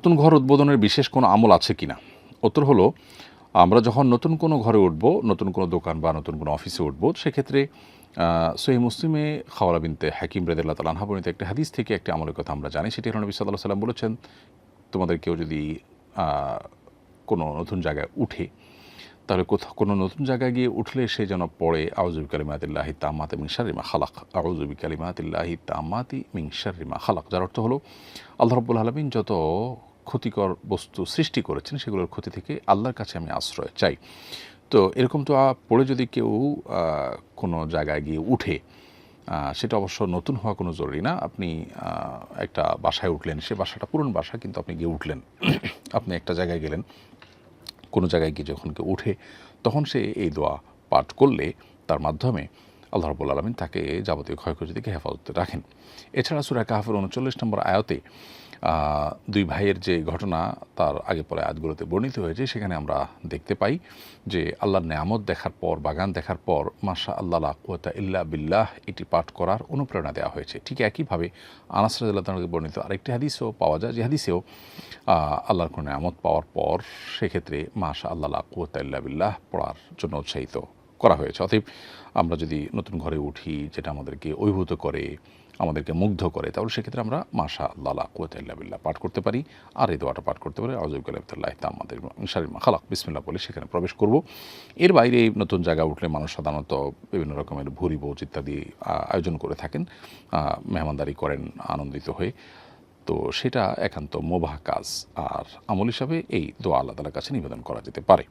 নতুন ঘর উদ্বোধনের বিশেষ কোনো আমল আছে কিনা? উত্তর হলো, আমরা যখন নতুন কোনো ঘরে উঠব, নতুন কোনো দোকান বা নতুন কোনো অফিসে উঠব, সেক্ষেত্রে সহিহ মুসলিমে খাওয়ালা বিনতে হাকিম রাদিয়াল্লাহু তাআলা আনহা বর্ণিত একটা হাদিস থেকে একটি আমলের কথা আমরা জানি। সেটি হলো নবী সাল্লাল্লাহু আলাইহি ওয়াসাল্লাম বলেছেন, তোমাদের কেউ যদি আ কোনো নতুন জায়গায় উঠে, তাহলে কোথাও কোনো নতুন জায়গায় গিয়ে উঠলে সে যেন পড়ে আউযু বিকালিমাতিল্লাহি তাম্মাতি মিন শাররি মা খালাক, আউযু বিকালিমাতিল্লাহি তাম্মাতি মিন শাররি মা খালাক। যার অর্থ হলো, আল্লাহ রাব্বুল আলামিন যত ক্ষতিকর বস্তু সৃষ্টি করেছেন সেগুলোর ক্ষতি থেকে আল্লাহর কাছে আমি আশ্রয় চাই। তো এরকম দোয়া পড়ে যদি কেউ কোনো জায়গায় গিয়ে উঠে, সেটা অবশ্য নতুন হওয়া কোনো জরুরি না। আপনি একটা বাসায় উঠলেন, সে বাসাটা পুরনো বাসা, কিন্তু আপনি গিয়ে উঠলেন। আপনি একটা জায়গায় গেলেন, কোনো জায়গায় গিয়ে যখন কেউ উঠে, তখন সে এই দোয়া পাঠ করলে তার মাধ্যমে আল্লাহ রাব্বুল আলামিন তাকে যাবতীয় ক্ষয়ক্ষতি থেকে হেফাজতে রাখেন। এছাড়া সূরা কাহফের ৩৯ নম্বর আয়াতে দুই ভাইয়ের যে ঘটনা তার আগে পরে আয়াতগুলোতে বর্ণিত হয়েছে, সেখানে আমরা দেখতে পাই যে আল্লাহর নেয়ামত দেখার পর, বাগান দেখার পর মাশা আল্লাহ লা কুওয়াতা ইল্লা বিল্লাহ এটি পাঠ করার অনুপ্রেরণা দেওয়া হয়েছে। ঠিক একইভাবে আনাস রাদিয়াল্লাহু তাআলা থেকে বর্ণিত আরেকটি হাদিসও পাওয়া যায়, যে হাদিসেও আল্লাহর কোনো নেয়ামত পাওয়ার পর সেক্ষেত্রে মাশা আল্লাহ লা কুওয়াতা ইল্লা বিল্লাহ পড়ার জন্য উৎসাহিত করা হয়েছে। অতএব আমরা যদি নতুন ঘরে উঠি, যেটা আমাদেরকে অভিভূত করে, আমাদেরকে মুগ্ধ করে, তাহলে সেক্ষেত্রে আমরা মাশা আল্লাহ লা কুওয়াতা ইল্লা বিল্লাহ পাঠ করতে পারি। আর এই দোয়াটা পাঠ করতে পারি, আউযু বিকালিমাতিল্লাহি তাম্মাতি মিন শাররি মা খালাক, বিসমিল্লাহ বলে সেখানে প্রবেশ করব। এর বাইরে নতুন জায়গায় উঠলে মানুষ সাধারণত বিভিন্ন রকমের ভুরি ভোজ ইত্যাদি আয়োজন করে থাকেন, মেহমানদারি করেন আনন্দিত হয়ে। তো সেটা একান্ত মোবাহ কাজ, আর আমল হিসাবে এই দোয়া আল্লাহ তাআলার কাছে নিবেদন করা যেতে পারে।